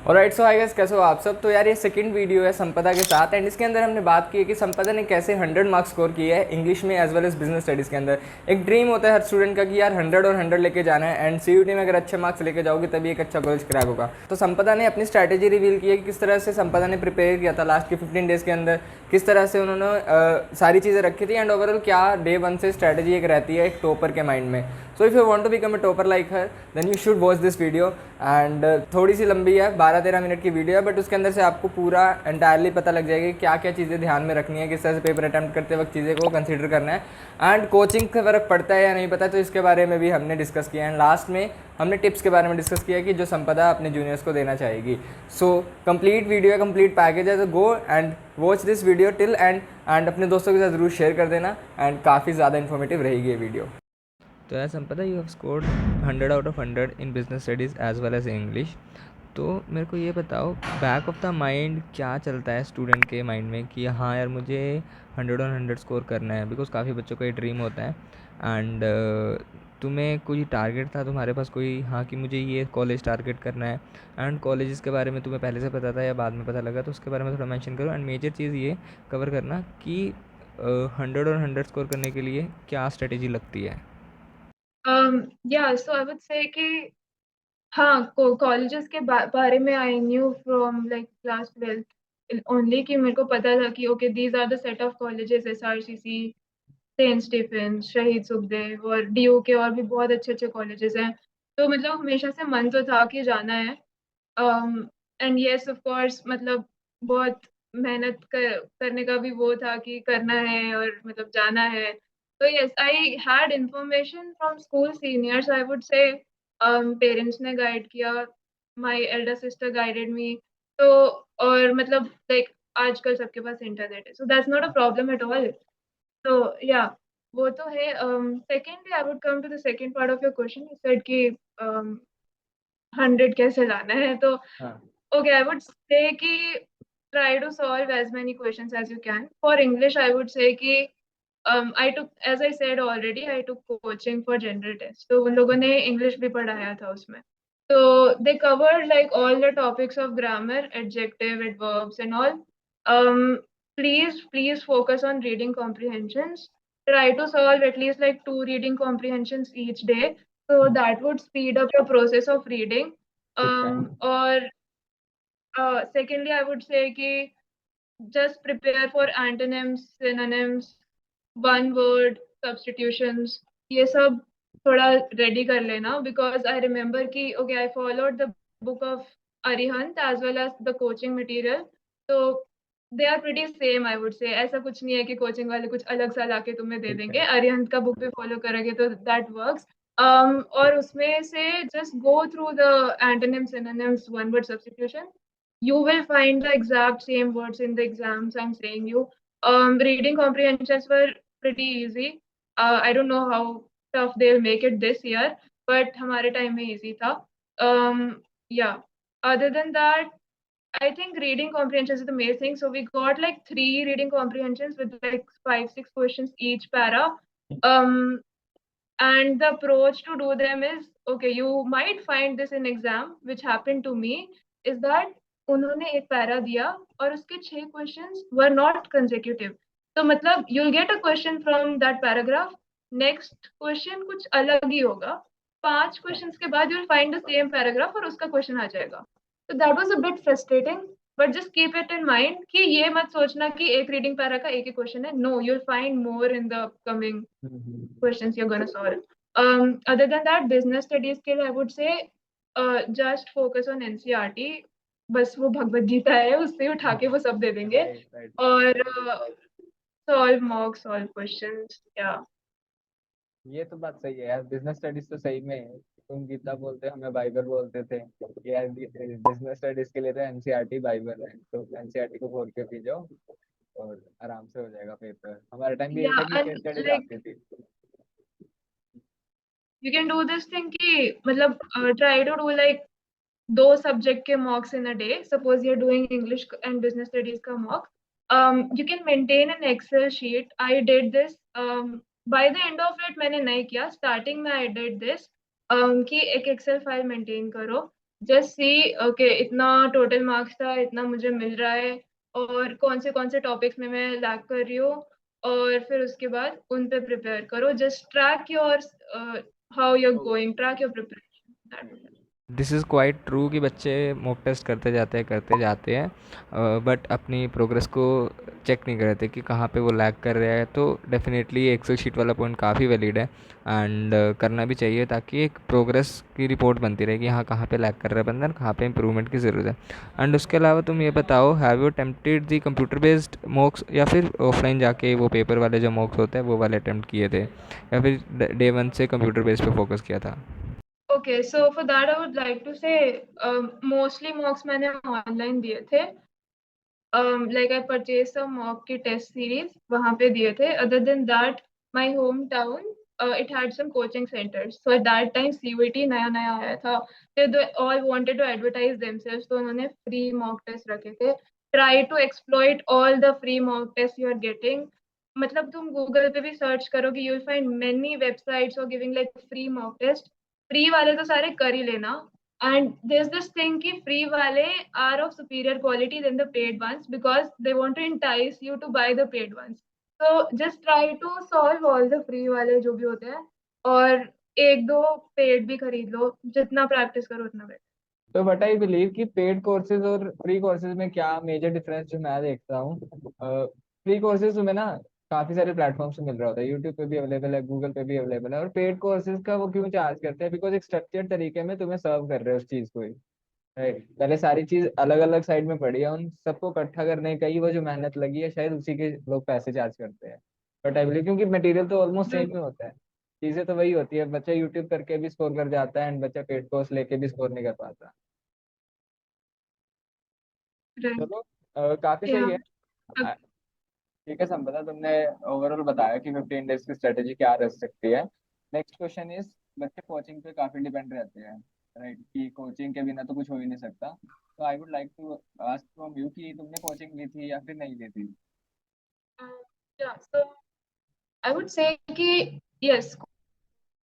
Alright, so I guess कैसे हो आप सब। तो यार ये सेकंड वीडियो है संपदा के साथ, एंड इसके अंदर हमने बात की है कि संपदा ने कैसे 100 मार्क्स स्कोर किए हैं इंग्लिश में as well as business studies के अंदर। एक ड्रीम होता है हर स्टूडेंट का कि यार 100 और 100 लेके जाना है, एंड सीयूटी में अगर अच्छे मार्क्स लेके जाओगे तभी एक अच्छा कॉलेज क्रैक होगा। तो संपदा ने अपनी स्ट्रैटेजी रिवील की है कि किस तरह से संपदा ने प्रिपेयर किया था लास्ट के 15 डेज़ के अंदर, किस तरह से उन्होंने सारी चीज़ें रखी थी, एंड ओवरऑल क्या डे वन से स्ट्रैटेजी एक रहती है एक टॉपर के माइंड में। So if you want to become a topper like her, then you should watch this video. And थोड़ी सी लंबी है, 12-13 मिनट की वीडियो है, बट उसके अंदर से आपको पूरा एंटायरली पता लग जाएगा कि क्या क्या चीज़ें ध्यान में रखनी है, किस तरह से पेपर अटैम्प्ट करते वक्त चीज़ें को कंसिडर करना है, एंड कोचिंग का फ़र्क पड़ता है या नहीं पता, तो इसके बारे में भी हमने डिस्कस किया। एंड लास्ट में हमने टिप्स के बारे में डिस्कस किया कि जो संपदा अपने जूनियर्स को देना चाहेगी। सो कंप्लीट वीडियो है, कंप्लीट पैकेज है, तो go and watch this video till and अपने दोस्तों के साथ ज़रूर शेयर कर देना, एंड काफ़ी ज़्यादा इन्फॉर्मेटिव रहेगी ये वीडियो। तो यार Sampada, you have scored 100 out of 100 in business studies as well as English. तो मेरे को ये बताओ, बैक ऑफ द माइंड क्या चलता है स्टूडेंट के माइंड में कि हाँ यार मुझे 100 on 100 स्कोर करना है, बिकॉज काफ़ी बच्चों का ये ड्रीम होता है। एंड तुम्हें कोई टारगेट था तुम्हारे पास कोई, हाँ कि मुझे ये कॉलेज टारगेट करना है, एंड कॉलेजेस के बारे में तुम्हें पहले से पता था या बाद में पता लगा, तो उसके बारे में थोड़ा मेंशन करो। एंड मेजर चीज़ ये कवर करना कि 100 और 100 स्कोर करने के लिए क्या स्ट्रेटेजी लगती है। Yeah, so I would say कि हाँ कॉलेजेस के बारे में I knew from like class 12th only, कि मेरे को पता था कि okay these are the set of colleges, SRCC, Saint Stephen's, Shaheed Sukhdev और डीयू के और भी बहुत अच्छे अच्छे कॉलेजेस हैं। तो मतलब हमेशा से मन तो था कि जाना है। एंड यस ऑफ कोर्स, मतलब बहुत मेहनत करने का भी वो था कि करना है और मतलब जाना है। तो yes, I had information from school seniors, I would say parents ने गाइड किया, my elder sister guided me. तो और मतलब लाइक आजकल सबके पास इंटरनेट है, so that's not a problem at all. तो या वो तो है। Secondly I would come to the second part of your question, you said कि 100 कैसे लाना है। तो हाँ। okay, I would say कि try to solve as many questions as you can. For English, I would say कि I took, as I said already, I took coaching for general test. तो उन लोगों ने English भी पढ़ाया था उसमें। So they covered like all the topics of grammar, adjective, adverbs, and all. Please focus on reading comprehensions. Try to solve at least like 2 reading comprehensions each day. So that would speed up your process of reading. ठीक है। Or secondly, I would say कि just prepare for antonyms, synonyms, one word substitutions, ये सब थोड़ा ready कर लेना, because I remember कि okay, I followed the book of Arihant as well as the coaching material. तो they are pretty same, I would say. ऐसा कुछ नहीं है कि कोचिंग वाले कुछ अलग सा लाके तुम्हें दे ठीक देंगे। है। अरिहंत का बुक भी फॉलो करोगे तो that works. और उसमें से just go through the antonyms, synonyms, one word substitution. You will find the exact same words in the exams, I'm saying you. Reading comprehensions were pretty easy. I don't know how tough they'll make it this year, but हमारे time में easy था. Yeah. Other than that, I think reading comprehensions is the main thing. So we got like 3 reading comprehensions with like 5-6 questions each para. Um, and the approach to do them is, okay, you might find this in exam, which happened to me, is that उन्होंने एक para दिया और उसके 6 questions were not consecutive. तो मतलब you'll get a question from that paragraph, next question कुछ अलग ही होगा, 5 क्वेश्चंस के बाद you'll find the same paragraph और उसका क्वेश्चन आ जाएगा। तो that was a bit frustrating, but just keep it in mind कि ये मत सोचना कि एक रीडिंग पैरा का एक ही क्वेश्चन है। No, you'll find more in the upcoming questions you're going to solve. Other than that, business studies के लिए I would say just focus on NCERT. बस वो भगवत गीता है, उससे उठा के वो सब दे देंगे। Right, right. और solve mock, solve questions, yeah. ये तो बात सही है यार, बिजनेस स्टडीज तो सही में है। तुम गीता बोलते, हमें बाइबल बोलते थे। यार बिजनेस स्टडीज के लिए तो एनसीईआरटी बाइबल है, तो एनसीईआरटी को खोल के पी जाओ और आराम से हो जाएगा पेपर। हमारे टाइम भी यही Yeah, था कि and केस स्टडीज like आती थी। you can do this thing कि मतलब try to do like 2 subject के mocks in a day. Suppose you're doing English and business studies का mock. You can maintain an Excel sheet. I did this. By the end of it मैंने नहीं किया. Starting में I did this. कि एक Excel file maintain करो. Just see okay इतना total marks था, इतना मुझे मिल रहा है, और कौन से टॉपिक्स में मैं लैग कर रही हूँ, और फिर उसके बाद उन पे प्रिपेयर करो. Just track your how you are going, track your preparation. This is quite true कि बच्चे मॉक टेस्ट करते जाते हैं बट अपनी प्रोग्रेस को चेक नहीं करते कि कहाँ पे वो लैग कर रहा है. तो डेफिनेटली एक्सेल शीट वाला पॉइंट काफ़ी वैलिड है एंड करना भी चाहिए ताकि एक प्रोग्रेस की रिपोर्ट बनती रहे कि हाँ कहाँ पे लैग कर रहा है बंदा, कहाँ पे इंप्रूवमेंट की ज़रूरत है. एंड उसके अलावा तुम ये बताओ, have you attempted the computer based मॉक्स या फिर ऑफलाइन जाके वो पेपर वाले जो मॉक्स होते हैं वो वाले अटेम्प्ट किए थे, या फिर डे वन से कंप्यूटर बेस्ड पे फोकस किया था? Okay, so for that I would like to say mostly mocks मैंने ऑनलाइन दिए थे. Like I purchased some mock की test series वहाँ पे दिए थे. Other than that, my hometown it had some coaching centers. So at that time CUET नया नया आया था. They all wanted to advertise themselves, तो उन्होंने free mock test रखे थे. Try to exploit all the free mock tests you are getting. मतलब तुम गूगल पे भी सर्च करोगे, you will find many websites और giving like free mock test. Free वाले तो सारे कर ही लेना. And there's this thing कि free वाले are of superior quality than the paid ones because they want to entice you to buy the paid ones. So just try to solve all the free वाले जो भी होते हैं, और एक दो पेड भी खरीद लो. जितना प्रैक्टिस करो उतना बेटर. तो बट आई बिलीव कि पेड कोर्सेज और फ्री कोर्सेज में क्या मेजर डिफरेंस जो मैं देखता हूँ, फ्री कोर्सेज तुम्हें ना काफी सारे प्लेटफॉर्म से मिल रहा होता है, यूट्यूब पे भी अवेलेबल है, गूगल पे भी अवेलेबल है. और पेड कोर्सेज का वो क्यों चार्ज करते हैं? बिकॉज एक स्ट्रक्चर्ड तरीके में तुम्हें सर्व कर रहे हो उस चीज को ही. राइट, पहले सारी चीज अलग अलग साइड में पड़ी है, उन सबको इकट्ठा करने का ही वो जो मेहनत लगी है शायद उसी के लोग पैसे चार्ज करते हैं. बट आई बिलीव क्योंकि मटेरियल तो ऑलमोस्ट सेम ही होता है, चीजें तो वही होती है. बच्चा यूट्यूब करके भी स्कोर कर जाता है एंड बच्चा पेड कोर्स लेके भी स्कोर नहीं कर पाता. राइट. चलो काफी सही या. है. ठीक है संपदा, तुमने ओवरऑल बताया कि 15 डेज की स्ट्रेटेजी क्या रह सकती है. नेक्स्ट क्वेश्चन इज, बच्चे कोचिंग पे काफी डिपेंड रहते हैं, राइट, कि कोचिंग के बिना तो कुछ हो ही नहीं सकता. तो I would like to ask from you कि तुमने कोचिंग ली थी या फिर नहीं ली थी? या सो आई वुड से कि यस,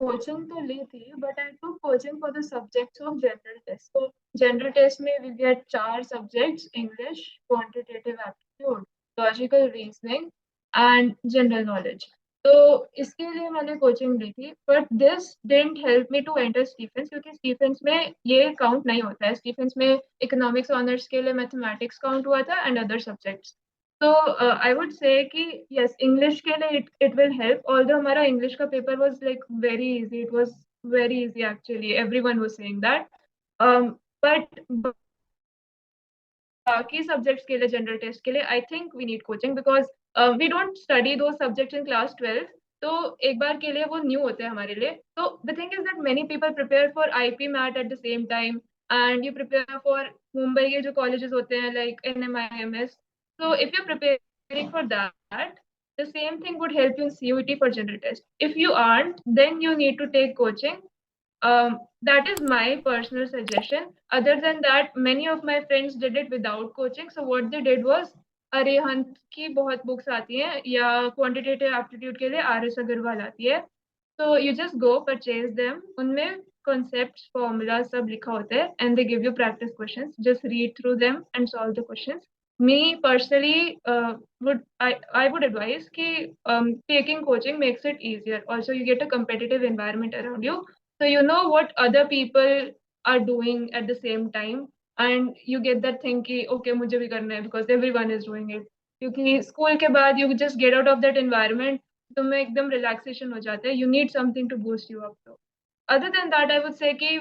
कोचिंग तो ली थी, but I took coaching for the subjects of general test. तो जनरल टेस्ट में we get 4 subjects: English, quantitative aptitude, logical reasoning and general knowledge. तो इसके लिए मैंने कोचिंग ली थी, but this didn't help me to enter Stephen's, क्योंकि Stephen's में ये काउंट नहीं होता है. स्टीफेंस में इकोनॉमिक्स ऑनर्स के लिए मैथमेटिक्स काउंट हुआ था एंड अदर सब्जेक्ट्स. तो आई वुड से कि यस, इंग्लिश के लिए इट विल हेल्प. ऑल्दो हमारा इंग्लिश का paper was like very easy, it was very easy actually, everyone was saying that. But बाकी सब्जेक्ट्स के लिए, जनरल टेस्ट के लिए, I think we need coaching because we don't study दो subjects in class 12. तो एक बार के लिए वो न्यू होते हैं हमारे लिए. तो the thing is that many people prepare for IPMAT at the same time, and you prepare for Mumbai के जो कॉलेजेस होते हैं like NMIMS. So if you're preparing for that, the same thing would help you in CUET for general test. If you aren't, then you need to take coaching. That is my personal suggestion. Other than that, many of my friends did it without coaching. So what they did was, Arihant की बहुत books आती हैं, या quantitative aptitude के लिए RS Agarwal आती है. तो you just go purchase them. उनमें concepts, formulas सब लिखा होता है, and they give you practice questions. Just read through them and solve the questions. Me personally I would advise कि taking coaching makes it easier. Also, you get a competitive environment around you, so you know what other people are doing at the same time, and you get that thing कि okay मुझे भी करना है because everyone is doing it. क्योंकि school के बाद you just get out of that environment, तुम्हें एकदम रिलैक्सेशन हो जाता है. You need something to boost you up. तो other than that, I would say कि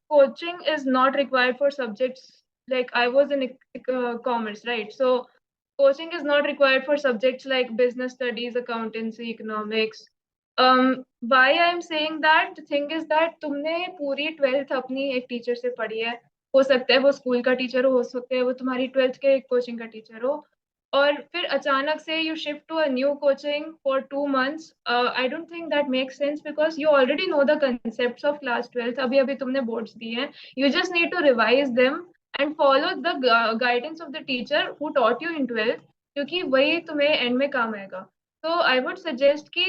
coaching is not required for subjects. Like I was in commerce, right? So coaching is not required for subjects like business studies, accountancy, economics. Why I'm saying that, the thing is that तुमने पूरी 12th अपनी एक teacher से पढ़ी है. हो सकता है वो स्कूल का टीचर हो सकता है वो तुम्हारी 12th के एक कोचिंग का टीचर हो, और फिर अचानक से you shift to a new coaching for 2 months. I don't think that makes sense because you already know the concepts of class 12th. अभी अभी तुमने बोर्ड्स दिए हैं. You just need to revise them and follow the guidance of the teacher who taught you in 12th, क्योंकि वही तुम्हें end में काम आएगा. तो आई वुड सजेस्ट कि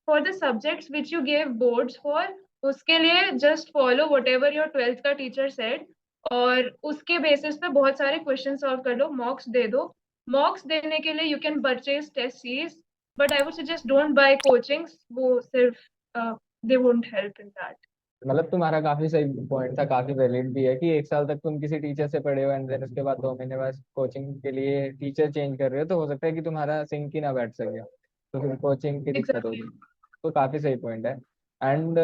for the subjects which you gave boards for, उसके लिए just follow what ever your 12th का टीचर सेड, और उसके बेसिस पे बहुत सारे क्वेश्चन सॉल्व कर लो, मॉक्स दे दो। मॉक्स देने के लिए you can purchase test series, but I would suggest don't buy coachings, वो सिर्फ they won't help in that. मतलब तुम्हारा काफी सही पॉइंट था, काफी वैलिड भी है कि एक साल तक तुम किसी टीचर से पढ़े हो एंड देन उसके बाद 2 महीने बाद कोचिंग के लिए टीचर चेंज कर रहे हो, तो हो सकता है कि तुम्हारा सिंक ही ना बैठ सके, तो फिर कोचिंग की दिक्कत एग्जैक्टली। होगी। तो काफी सही पॉइंट है। एंड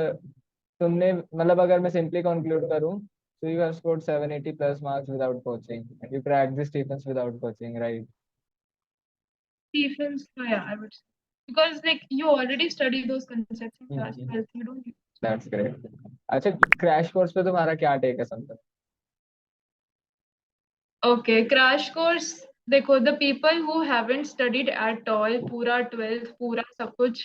तुमने मतलब अगर मैं सिंपली कंक्लूड करूं, so you have scored 780 plus marks without coaching and you cracked the Stephens without coaching, right? Defense, yeah, I would say. Because like you already study those concepts in class hmm, 12th, you don't need. That's great. अच्छा, crash course पे तुम्हारा क्या take है संदर? Okay, crash course. देखो, the people who haven't studied at all, पूरा 12th पूरा सब कुछ,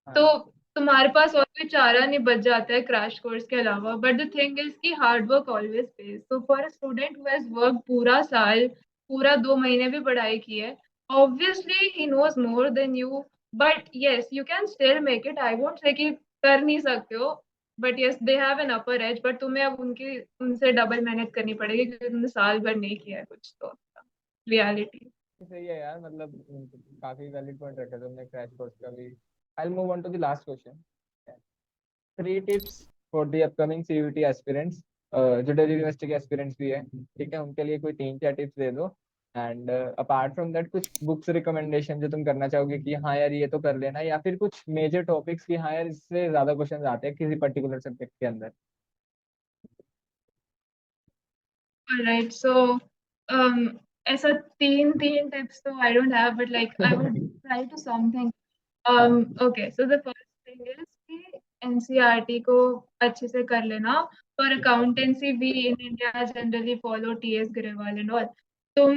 तो हाँ। तुम्हारे पास और कोई चारा नहीं बच जाता है क्रैश कोर्स के अलावा। बट द थिंग इज कि हार्ड वर्क ऑलवेज पेज। तो for a student who has work पूरा साल, पूरा 2 महीने भी पढ़ाई की है, ऑब्वियसली ही knows more than you. But yes, you can still make it, I won't say कि कर नहीं सकते हो, but yes they have an upper edge. बट तुम्हें अब उनकी उनसे डबल मेहनत करनी पड़ेगी क्योंकि तुमने साल भर नहीं किया है कुछ, तो रियलिटी। सही है यार, मतलब काफी वैलिड पॉइंट रखा तुमने क्रैश कोर्स का भी। I will move on to the last question. 3 tips for the upcoming CUET aspirants, जो दिल्ली यूनिवर्सिटी के एस्पिरेंट्स भी है, ठीक है, उनके लिए कोई 3 4 टिप्स दे दो। एंड अपार्ट फ्रॉम दैट कुछ बुक्स रिकमेंडेशन जो तुम करना चाहोगे कि हाँ यार ये तो कर लेना, या फिर कुछ मेजर टॉपिक्स की हाँ यार इससे ज्यादा क्वेश्चन आते हैं किसी पर्टिकुलर सब्जेक्ट के अंदर। Alright, so ऐसा तीन तीन टिप्स तो I don't have, but like I would try to something. हाँ। Okay, so the first thing is कि NCERT को अच्छे से कर लेना। For accountancy, we in India generally follow T.S. Grewal and all.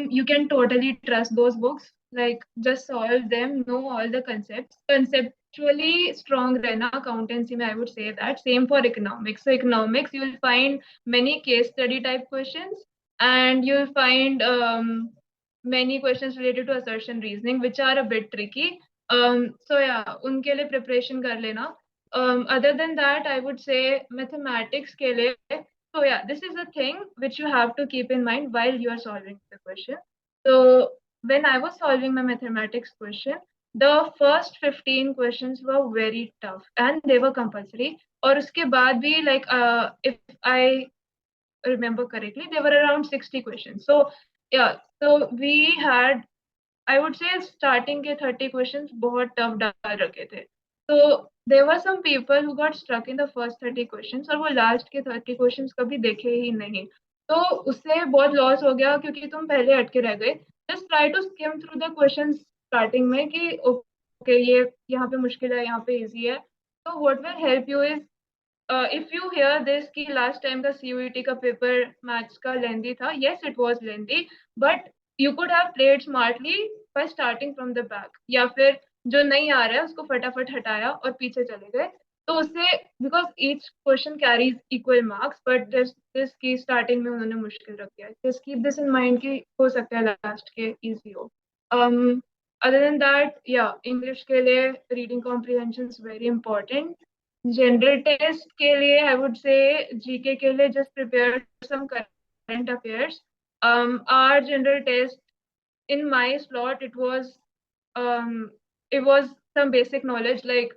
You can totally trust those books. Like just solve them, know all the concepts. Conceptually strong रहना accountancy में, I would say that. Same for economics. So economics, you'll find many case study type questions, and you'll find many questions related to assertion reasoning, which are a bit tricky. So yeah, उनके लिए preparation कर लेना. Other than that, I would say mathematics के लिए. So yeah, this is a thing which you have to keep in mind while you are solving the question. So when I was solving my mathematics question, the first 15 questions were very tough and they were compulsory. और उसके बाद भी like if I remember correctly, there were around 60 questions. So yeah, so we had, I would say starting के 30 questions बहुत tough डाल रखे थे. So there were some people who got stuck in the first 30 questions और वो last के 30 questions कभी देखे ही नहीं. तो उससे बहुत loss हो गया क्योंकि तुम पहले अटके रह गए. Just try to skim through the questions starting में कि okay ये यहाँ पे मुश्किल है, यहाँ पे easy है. So what will help you is if you hear this कि last time का CUET का paper maths का lengthy था, yes it was lengthy, but you could have played smartly by starting from the back, या फिर जो नहीं आ रहा है उसको फटाफट हटाया और पीछे चले गए. तो उससे because each question carries equal marks, but this की starting में उन्होंने मुश्किल रख दिया. Just keep this in mind कि हो सकता है last के easy हो. Other than that, yeah, English के लिए reading comprehension is very important. General test के लिए आई वुड से जीके के लिए just prepare some current affairs. Or general test in my slot it was some basic knowledge like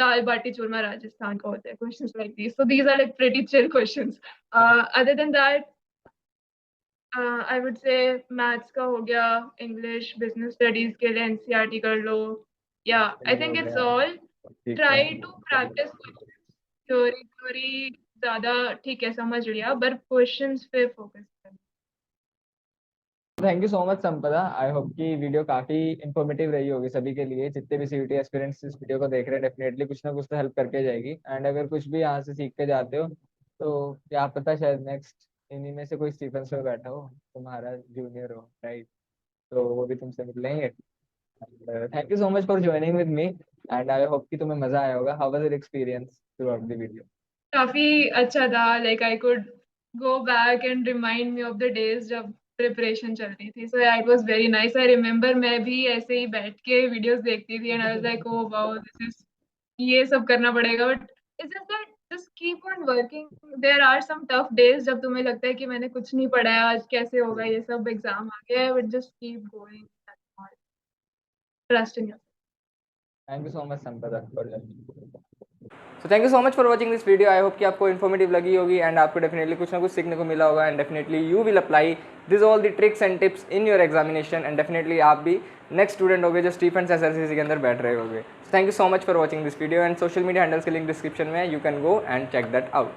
dal bati churma Rajasthan ka hota hai, questions like these. So these are like pretty chill questions. Other than that, I would say maths का हो गया, English business studies के लिए NCERT कर लो. Yeah, I हो think it's गया। all. ठीक Try है। to practice questions. थ्योरी ज्यादा ठीक है समझ लिया, बट क्वेश्चंस पे फोकस करना. थैंक यू सो मच संपदा, आई होप कि वीडियो काफी इंफॉर्मेटिव रही होगी सभी के लिए, जितने भी सीयूटी एस्पिरेंट्स इस वीडियो को देख रहे हैं, डेफिनेटली कुछ ना कुछ तो हेल्प करके जाएगी। एंड अगर कुछ भी यहाँ से सीख के जाते हो तो क्या पता शायद नेक्स्ट इन्हीं में से कोई स्टीफेंस में बैठा हो, तुम्हारा जूनियर हो, राइट? तो वो भी तुमसे मिल लेंगे। Thank you so much for joining with me and I hope कि तुम्हें मजा आया होगा। How was your experience through out the video? काफी अच्छा था. Like I could go back and remind me of the days जब प्रिपरेशन चल रही थी. So it was very nice. I remember मैं भी ऐसे ही बैठ के वीडियोस देखती थी and I was like oh wow this is, ये सब करना पड़ेगा. But it's just that just keep on working. There are some tough days जब तुम्हें लगता है कि मैंने कुछ नहीं पढ़ा है, आज कैसे होगा, ये सब एग्जाम आ गया है, but just keep going. Trust in yourself. Thank you so much Sampada for so thank you so much for watching this video. I hope कि आपको इन्फॉर्मेटिव लगी होगी एंड आपको डेफिनेटली कुछ ना कुछ सीखने को मिला होगा and definitely you will apply this all the tricks and tips in your examination and definitely आप भी नेक्स्ट स्टूडेंट होगे जो स्टीफेंस एसआरसीसी के अंदर बैठ रहे होगे। Thank you so much for watching this video and social media handles के लिंक डिस्क्रिप्शन में, you can go and check that out.